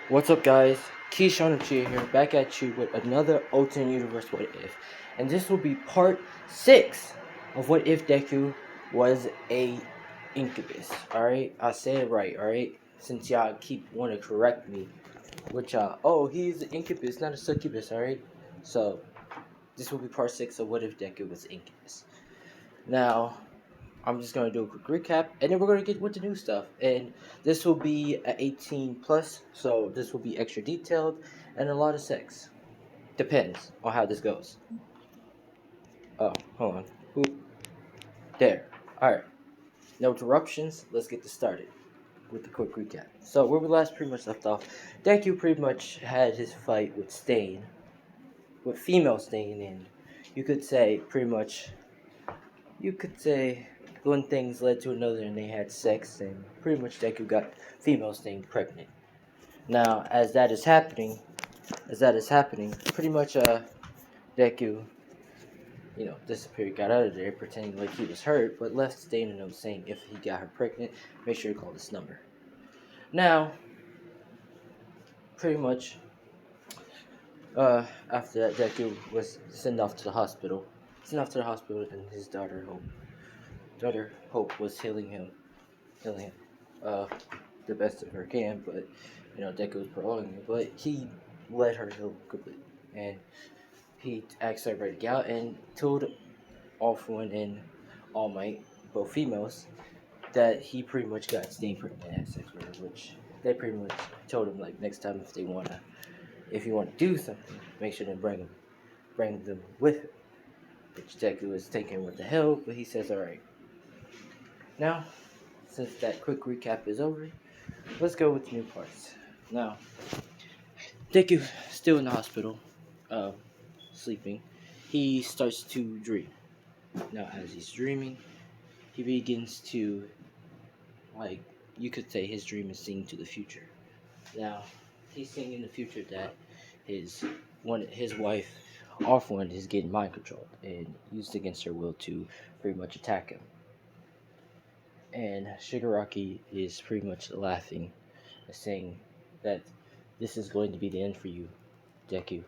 What's up, guys? Keyshawn Chia here, back at you with another alternate universe What If. And this will be part 6 of What If Deku was a Incubus. Alright? I said it right, alright? Since y'all keep want to correct me. Which, he's an Incubus, not a Succubus, alright? So, this will be part 6 of What If Deku was Incubus. Now, I'm just gonna do a quick recap, and then we're gonna get with the new stuff. And this will be a 18 plus, so this will be extra detailed and a lot of sex. Depends on how this goes. Oh, hold on. Oop. There. All right. No interruptions. Let's get this started with the quick recap. So where we last pretty much left off, Deku pretty much had his fight with Stain, with female Stain, and you could say pretty much one things led to another and they had sex, and pretty much Deku got female Stain pregnant. Now, as that is happening, pretty much Deku, disappeared, got out of there, pretending like he was hurt, but left Stain a note saying if he got her pregnant, make sure to call this number. Now, pretty much, after that, Deku was sent off to the hospital. And his daughter Hope was healing him, uh, the best of her can, but Deku was prolonging it, but he let her heal completely, and he asked everybody to get out and told All-For-One and All Might, both females, that he pretty much got Stain pregnant and had sex with her, which they pretty much told him like next time if you want to do something, make sure to bring them with him. Which Deku is taking what the hell, but he says alright. Now, since that quick recap is over, let's go with the new parts. Now, Deku still in the hospital, sleeping. He starts to dream. Now, as he's dreaming, he begins to, like, you could say his dream is seeing to the future. Now, he's seeing in the future that his wife, All-For-One, is getting mind controlled and used against her will to pretty much attack him. And Shigaraki is pretty much laughing, saying that this is going to be the end for you, Deku.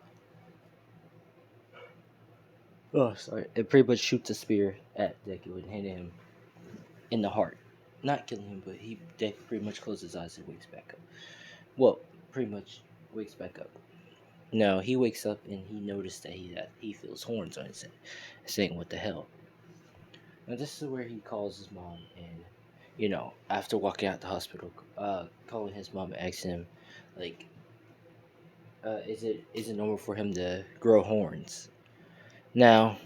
Oh, sorry. It pretty much shoots a spear at Deku and hit him in the heart. Not killing him, but Deku pretty much closes his eyes and wakes back up. Well, pretty much wakes back up. No, he wakes up and he noticed that he feels horns on his head, saying, "What the hell?" Now this is where he calls his mom, and after walking out the hospital, calling his mom, asking him, like, is it normal for him to grow horns? Now,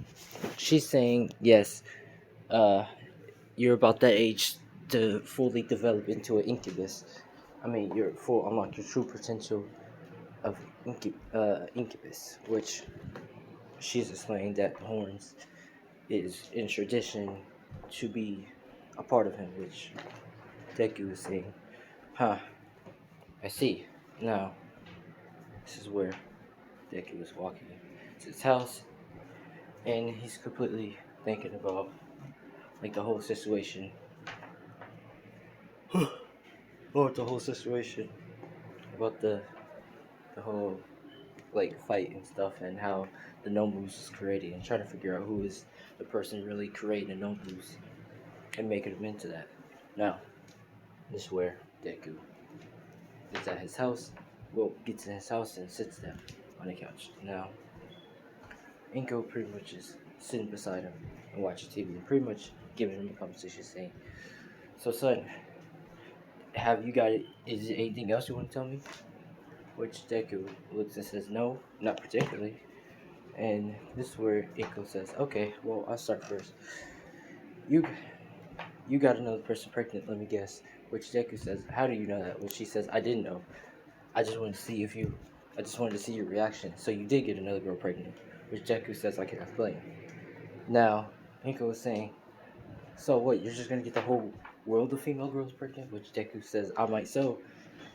she's saying yes. You're about that age to fully develop into an incubus. I mean, you're full unlock your true potential of incubus, which she's explaining that horns is in tradition to be a part of him, which Deku is saying, huh, I see. Now, this is where Deku is walking to his house, and he's completely thinking about, like, the whole situation. About the whole, like, fight and stuff, and how the Nomus is created, and trying to figure out who is the person really creating the Nomus and making them into that. Now, this is where Deku is at his house. Well, gets in his house and sits down on the couch. Now, Inko pretty much is sitting beside him and watching TV and pretty much giving him a conversation, saying, "So, son, have you got it? Is there anything else you want to tell me?" Which Deku looks and says, "No, not particularly." And this is where Inko says, "Okay, well, I'll start first. You got another person pregnant, let me guess." Which Deku says, "How do you know that?" Which she says, "I didn't know. I just wanted to see your reaction. So you did get another girl pregnant." Which Deku says, "I cannot explain." Now, Inko is saying, "So what, you're just gonna get the whole world of female girls pregnant?" Which Deku says, "I might so,"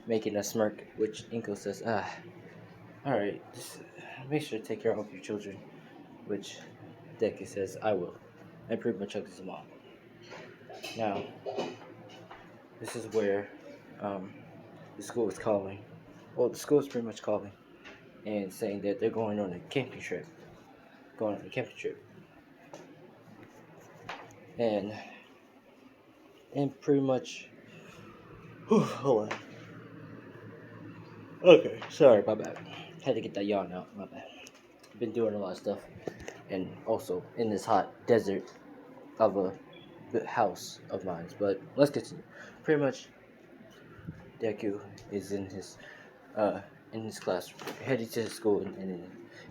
making a smirk, which Inko says, alright, just make sure to take care of your children." Which Deku says, "I will," and pretty much hugs his mom. Now, this is where the school is calling well, the school is pretty much calling and saying that they're going on a camping trip. Going on a camping trip. And pretty much hold on. Okay, sorry, my bad. Had to get that yawn out, my bad. Been doing a lot of stuff. And also in this hot desert of a house of mine. But let's continue. Pretty much Deku is uh in his classroom, heading to his school and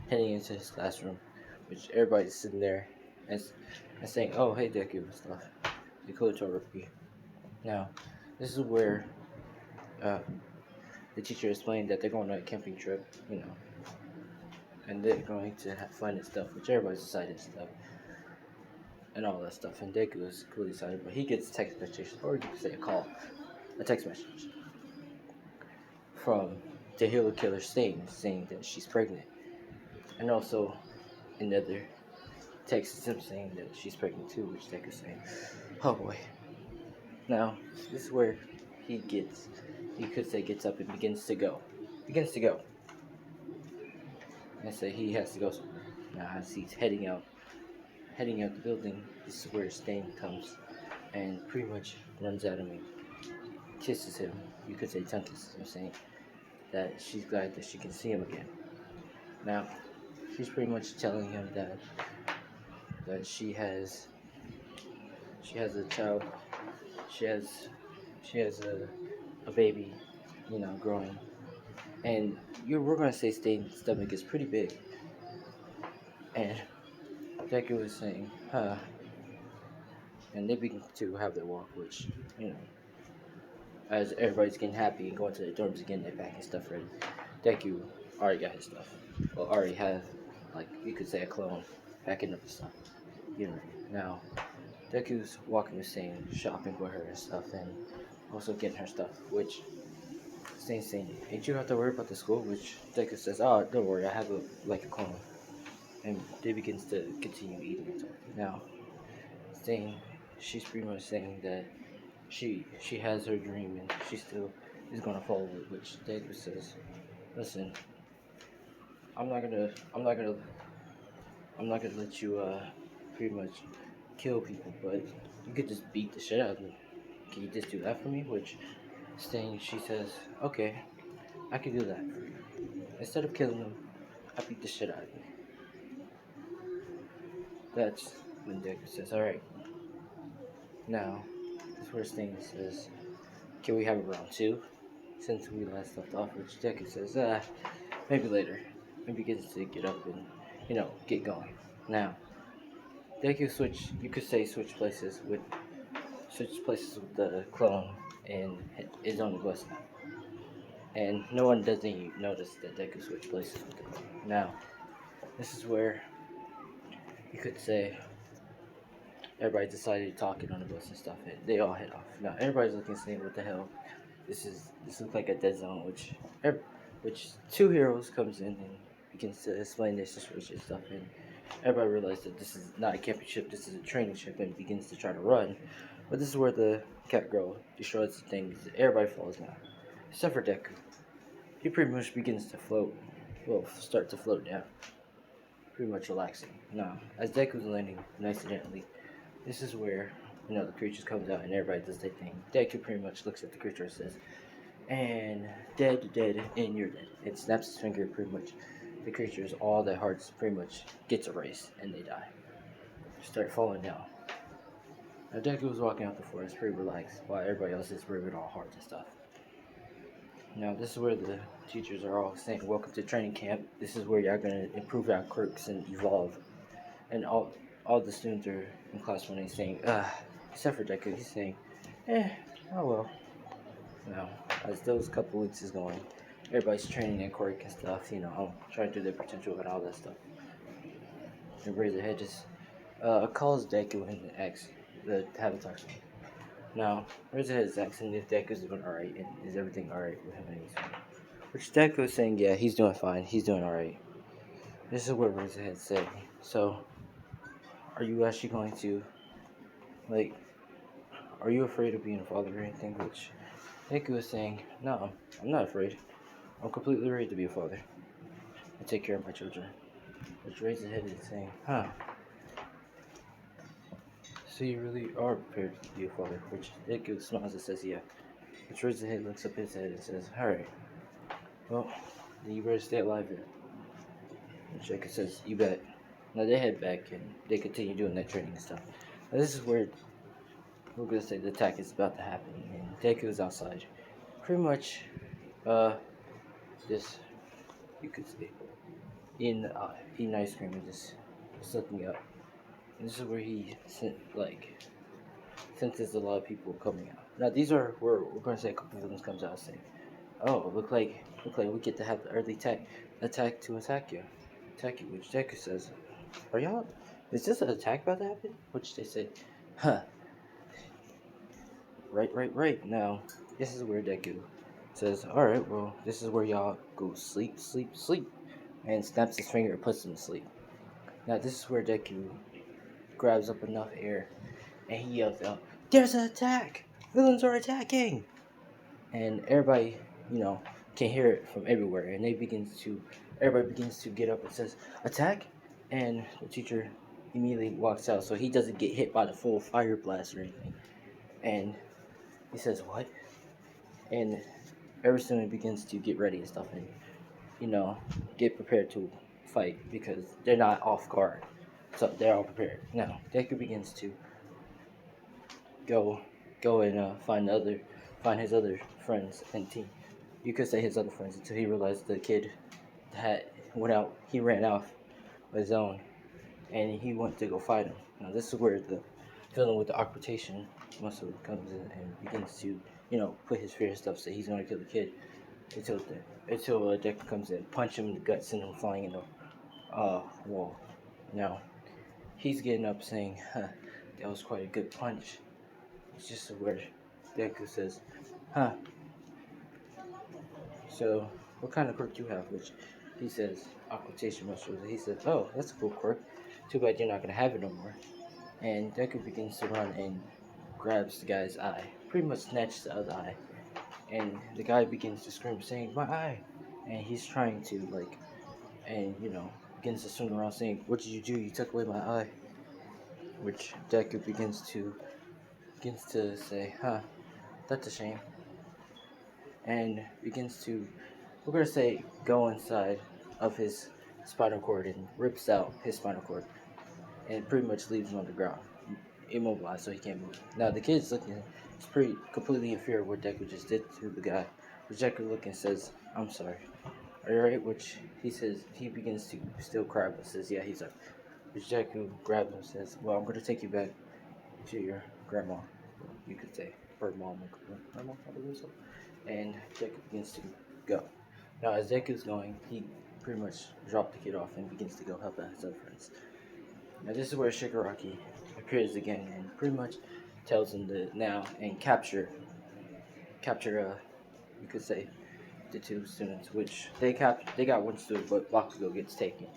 heading into his classroom, which everybody's sitting there and, and saying, "Oh, hey Deku," and stuff. The Kotori. Now, this is where uh, the teacher explained that they're going on a camping trip, and they're going to have fun and stuff, which everybody's excited and stuff, and all that stuff. And Deku is coolly excited, but he gets a text message, or you could say a text message from the Halo Killer saying that she's pregnant, and also another text is him saying that she's pregnant too, which Deku's saying, "Oh boy." Now, this is where he could say gets up and begins to go. And say he has to go somewhere. Now, as he's heading out the building, this is where Stain comes and pretty much runs at him and kisses him. You could say tongue kisses him, saying that she's glad that she can see him again. Now, she's pretty much telling him that she has a child, she has a baby, growing, and we're gonna say Stain's stomach is pretty big, and Deku was saying, huh, and they begin to have their walk, which as everybody's getting happy and going to their dorms again, they're packing stuff ready. Deku already got his stuff. Well, already have, like, you could say a clone packing up the stuff. Now, Deku's walking the same, shopping with her and stuff, and also getting her stuff, which Stain's saying, ain't you have to worry about the school? Which Deku says, oh, don't worry, I have a clone. And they begins to continue eating and talking. Now, Stain, she's pretty much saying that she has her dream and she still is gonna follow it, which Deku says, listen, I'm not gonna let you pretty much kill people, but you could just beat the shit out of me. Can you just do that for me? Which she says, okay, I can do that for you. Instead of killing them, I beat the shit out of you. That's when Deku says, alright. Now, this where Stain says, can we have a round two? Since we last left off, which Deku says, maybe later. And begins to get up and, get going. Now, Deku switch places with the clone and is on the bus now. And no one doesn't notice that Deku switched places with the clone. Now, this is where you could say everybody decided talking on the bus and stuff, and they all head off. Now everybody's looking saying, what the hell? This looks like a dead zone, which two heroes comes in and begins to explain their situation and stuff, and everybody realizes that this is not a camping ship, this is a training ship, and begins to try to run. But this is where the cat girl destroys the things. Everybody falls down, except for Deku. He pretty much begins to float. Well, start to float down. Pretty much relaxing. Now, as Deku's landing nice and gently, this is where, the creature comes out and everybody does their thing. Deku pretty much looks at the creature and says, and dead, and you're dead. And snaps his finger pretty much. The creatures, all their hearts pretty much gets erased and they die. Start falling down. Now Deku was walking out the forest pretty relaxed while everybody else is ripping all hearts and stuff. Now this is where the teachers are all saying, welcome to training camp. This is where y'all gonna improve our quirks and evolve. And all the students are in class when they're saying, except for Deku, he's saying, oh well. Now, as those couple weeks is going, everybody's training their quirk and stuff, trying to do their potential and all that stuff. And Razorhead just calls Deku and asks to have a talk to him. Now, Razorhead is asking if Deku's doing alright and is everything alright with him and his family. Which Deku is saying, yeah, he's doing fine, he's doing alright. This is what Razorhead said. So, are you actually going to, are you afraid of being a father or anything? Which Deku is saying, no, I'm not afraid. I'm completely ready to be a father and take care of my children. Which raises his head and saying, huh, so you really are prepared to be a father? Which Deku smiles and says, yeah. Which raises his head, looks up his head and says, alright, well, then you better stay alive then. And Deku says, you bet. Now they head back and they continue doing that training and stuff. Now this is where we're gonna say the attack is about to happen, and Deku is outside. Pretty much, this, you could say, eating ice cream and just looking up. And this is where he senses a lot of people coming out. Now these are where we're gonna say a couple of them comes out saying, "Oh, look like we get to have the early attack to attack you." Which Deku says, "Are y'all? Is this an attack about to happen?" Which they say, "Huh, right. Now this is where Deku says, all right, well, this is where y'all go sleep, and snaps his finger and puts him to sleep. Now this is where Deku grabs up enough air and he yells out, "There's an attack! Villains are attacking!" And everybody, can hear it from everywhere, and everybody begins to get up and says, "Attack!" And the teacher immediately walks out, so he doesn't get hit by the full fire blast or anything. And he says, "What?" And every student begins to get ready and stuff, and get prepared to fight because they're not off guard, so they're all prepared. Now Deku begins to go and find his other friends and team. You could say his other friends until he realized the kid had went out. He ran off on his own, and he went to go fight him. Now this is where the villain with the occultation muscle comes in and begins to put his fear stuff. So he's gonna kill the kid until Deku comes in, punch him in the gut, send him flying in the wall. Now he's getting up saying, huh, that was quite a good punch. It's just a word. Deku says, huh, so what kind of quirk do you have? Which he says, occultation muscles. He says, oh, that's a cool quirk. Too bad you're not going to have it no more. And Deku begins to run and grabs the guy's eye. Pretty much snatches the other eye. And the guy begins to scream, saying, my eye. And he's trying to, begins to swing around saying, what did you do? You took away my eye. Which Deku begins to say, huh, that's a shame. And begins to, we're going to say, go inside of his spinal cord and rips out his spinal cord. And pretty much leaves him on the ground, immobilized, so he can't move. Now the kid's looking, he's pretty completely in fear of what Deku just did to the guy. Which Deku looking says, I'm sorry. Are you alright? Which he says, he begins to still cry, but says, yeah, he's up. Which Deku grabs him and says, well, I'm going to take you back to your grandma, you could say, or mom, I believe so. And Deku begins to go. Now, as Deku's going, he pretty much dropped the kid off and begins to go help out his other friends. Now, this is where Shigaraki appears again and pretty much tells him to now and capture, you could say, the two students, which they got one student, but Bakugo gets taken.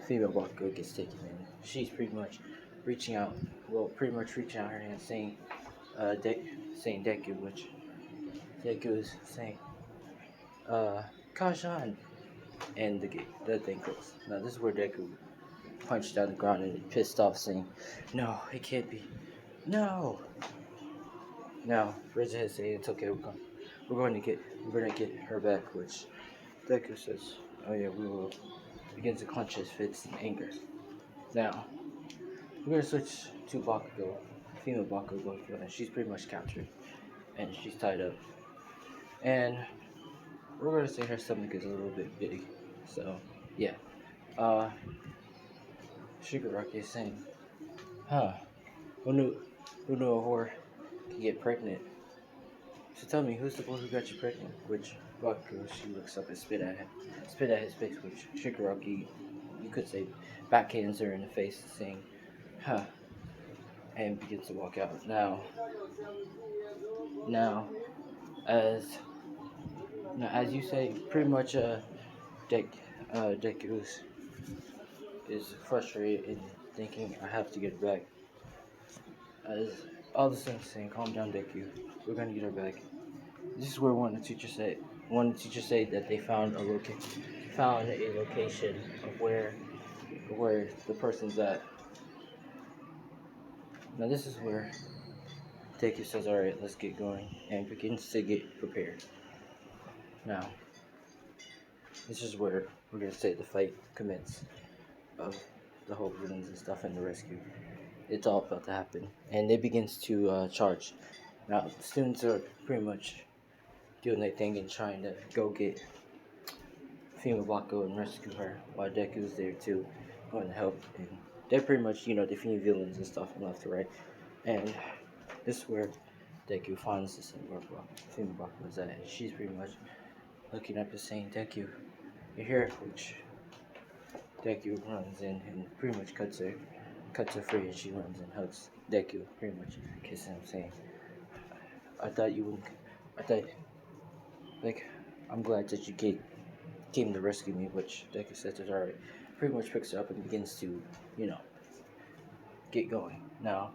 Female Bakugo gets taken, and she's pretty much reaching out her hand, saying Deku, which Deku is saying, Kashan, and the thing goes. Now this is where Deku punched down the ground and pissed off, saying, no, it can't be, no. Now Rizzo is saying it's okay, we're going to get her back, which Deku says, oh yeah, we will. Begins to clench his fists in anger. Now we're gonna switch to Bakugo, female Bakugo, and she's pretty much captured, and she's tied up, and we're gonna say her stomach is a little bit big, so yeah. Shigaraki is saying, huh, who knew a whore can get pregnant? So tell me, who's the boy who got you pregnant? Which Bakugo, she looks up and spit at his face, which Shigaraki, you could say, backhands her in the face, saying, huh, and begins to walk out. Now, as you say, pretty much, Deku is frustrated and thinking, I have to get her back. As all the students saying, calm down, Deku, we're gonna get her back. This is where one of the teachers said, one teacher say that they found a location of where the person's at. Now this is where Deku says, "All right, let's get going," and begins to get prepared. Now this is where we're gonna say the fight commences of the whole villains and stuff and the rescue. It's all about to happen, and it begins to charge. Now the students are pretty much doing their thing and trying to go get Fima Bako and rescue her, while Deku's there too, going to help. And they're pretty much, defeating villains and stuff from left to right. And this is where Deku finds the same where Fima Bako is at. And she's pretty much looking up and saying, "Deku, you're here," which Deku runs in and pretty much cuts her free, and she runs and hugs Deku, pretty much kissing him, saying, "I thought you wouldn't. I thought, like, I'm glad that you came to rescue me," which Deku says is alright. Pretty much picks her up and begins to, get going. Now,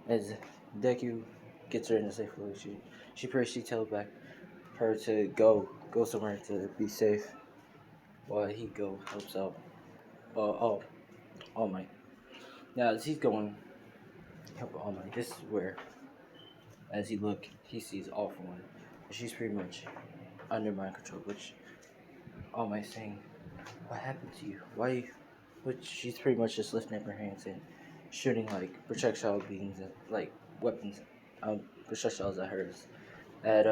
as Deku gets her in a safe location, she tells back her to go somewhere to be safe, while he helps out. All Might. Now, as he's going help All Might, this is where, as he sees All For One. She's pretty much under mind control, which All Might saying, "What happened to you? Why?" Which she's pretty much just lifting up her hands and shooting like projectile beams and like weapons, projectiles at hers, at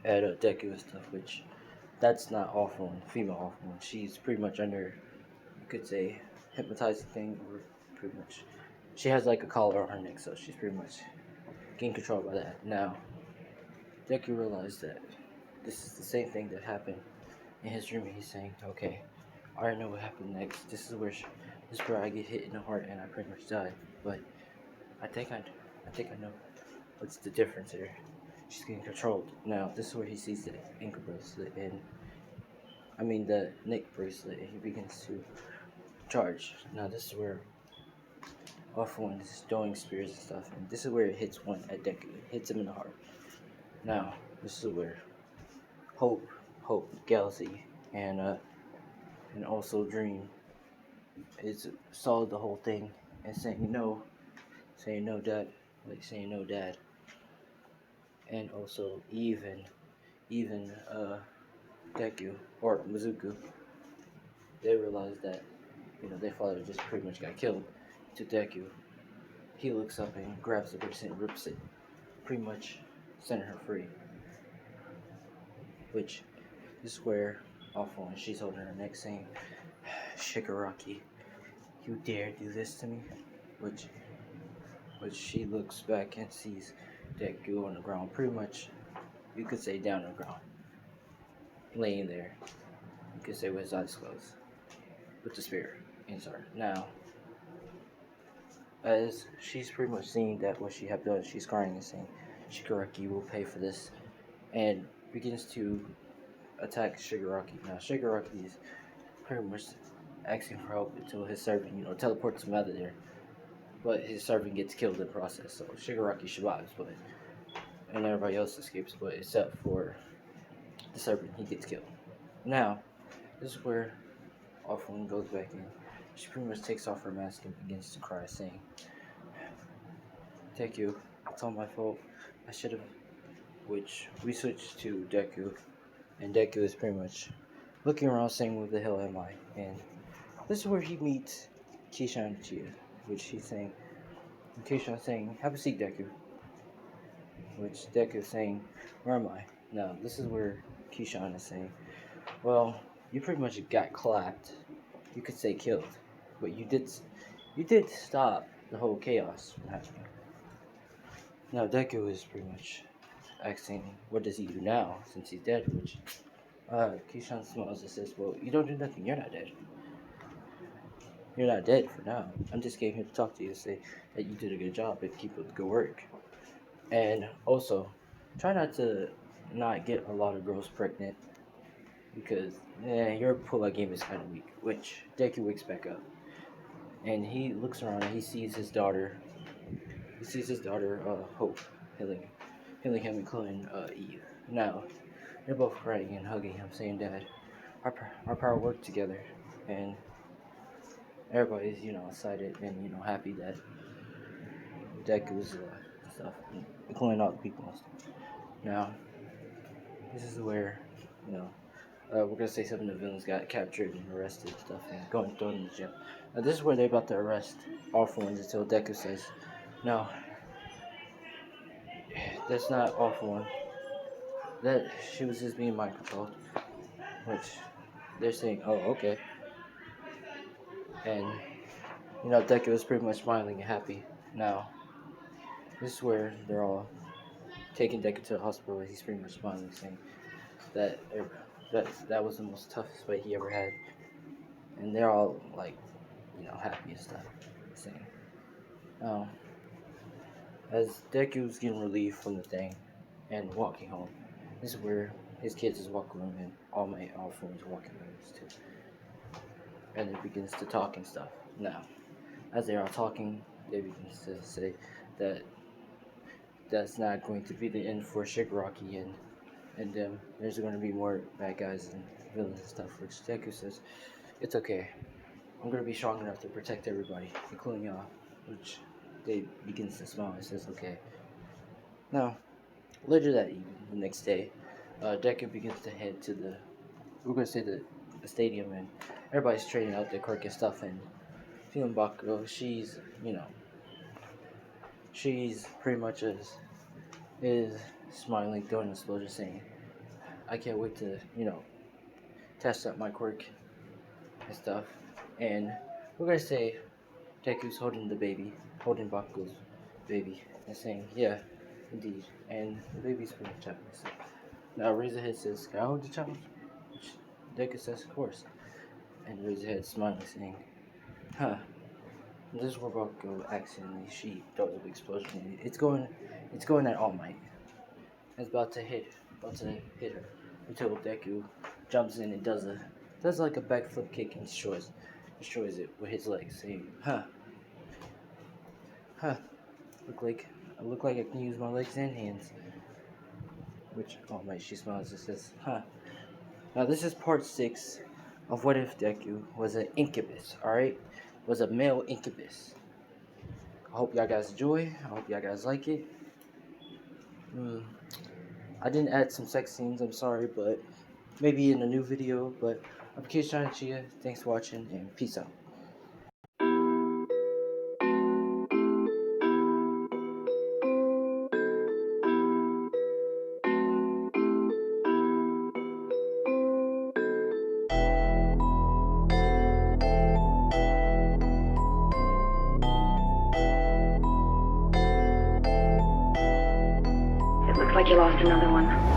Deku and stuff. Which that's not All For One, female All For One. She's pretty much under, you could say, hypnotizing thing, or pretty much she has like a collar on her neck, so she's pretty much getting controlled by that. Now, Deku realized that this is the same thing that happened in his dream. He's saying, "Okay, I already know what happened next. This is where I get hit in the heart and I pretty much die. But I think I know what's the difference here. She's getting controlled." Now this is where he sees the ankle bracelet and the neck bracelet, and he begins to charge. Now this is where All For One is throwing spears and stuff, and this is where it hits one at Deku. It hits him in the heart. Now this is where Hope, Galaxy, and also Dream saw the whole thing and saying no, dad, saying no, dad, and also even Deku or Mizuku, they realized that their father just pretty much got killed. To Deku, he looks up and grabs the bracelet and rips it, pretty much setting her free. Which is where All For One, she's holding her neck saying, "Shigaraki, you dare do this to me?" Which she looks back and sees Deku on the ground, pretty much, you could say down on the ground, laying there, you could say with his eyes closed, with the spear in his heart. Now, as she's pretty much seeing that what she had done, she's crying and saying, "Shigaraki will pay for this," and begins to attack Shigaraki. Now Shigaraki is pretty much asking for help until his servant, teleports him out of there. But his servant gets killed in the process, so Shigaraki survives, and everybody else escapes, but except for the servant, he gets killed. Now, this is where All For One goes back in. She pretty much takes off her mask and begins to cry, saying, "Thank you, it's all my fault. I should have." Which we switch to Deku, and Deku is pretty much looking around saying, "Where the hell am I?" And this is where he meets Kishan and Chia, which he's saying, Kishan saying, "Have a seat, Deku." Which Deku is saying, "Where am I?" Now this is where Kishan is saying, "Well, you pretty much got clapped. You could say killed, but you did stop the whole chaos from happening." Now Deku is pretty much asking, what does he do now since he's dead? Which Kishan smiles and says, "Well, you don't do nothing. You're not dead. You're not dead for now. I'm just came here to talk to you to say that you did a good job and keep up the good work. And also, try not to not get a lot of girls pregnant, because your pull-out game is kind of weak." Which Deku wakes back up, and he looks around and he sees his daughter. Hope, healing him, including Eve. Now, they're both crying and hugging him, saying that our power worked together, and everybody's excited and happy that Deku's stuff, including all the people and stuff. Now, this is where we're gonna say some of the villains got captured and arrested and stuff, and thrown in jail. Now, this is where they're about to arrest all for ones until Deku says, "No, that's not all for one. That she was just being mind controlled," which they're saying, "Oh, okay." And Deku is pretty much smiling and happy. Now, this is where they're all taking Deku to the hospital. He's pretty much smiling, saying that that was the most toughest fight he ever had, and they're all like, happy and stuff. Saying, as Deku's getting relief from the thing and walking home, this is where his kids is walking home and all friends walking home too, and it begins to talk and stuff. Now, as they're all talking, they begin to say that that's not going to be the end for Shigaraki and them. There's going to be more bad guys and villains and stuff, which Deku says, "It's okay. I'm going to be strong enough to protect everybody, including y'all," which they begins to smile and says, "Okay." Now, later that evening, the next day, Deku begins to head to we're going to say the stadium, and everybody's trading out their quirk and stuff, and feeling Bakugo, she's pretty much is smiling, throwing a explosion, saying, "I can't wait to, test out my quirk and stuff." And we're gonna say Deku's holding holding Bakugo's baby, and saying, "Yeah, indeed." And the baby's pretty much happy. So now Razorhead says, "Can I hold the child?" Which Deku says, "Of course." And Razorhead smiling, saying, "Huh." And this is where Bakugo accidentally she throws a big explosion. It's going at All Might. It's about to hit her until Deku jumps in and does like a backflip kick and destroys it with his legs, saying, "Huh, I look like I can use my legs and hands." Which All Might, she smiles and says, "Huh." Now this is part 6 of What If Deku was an Incubus. All right, was a male Incubus. I hope y'all guys enjoy. I hope y'all guys like it. I didn't add some sex scenes, I'm sorry, but maybe in a new video. But I'm Keishan Chia. Thanks for watching, and peace out. It looks like you lost another one.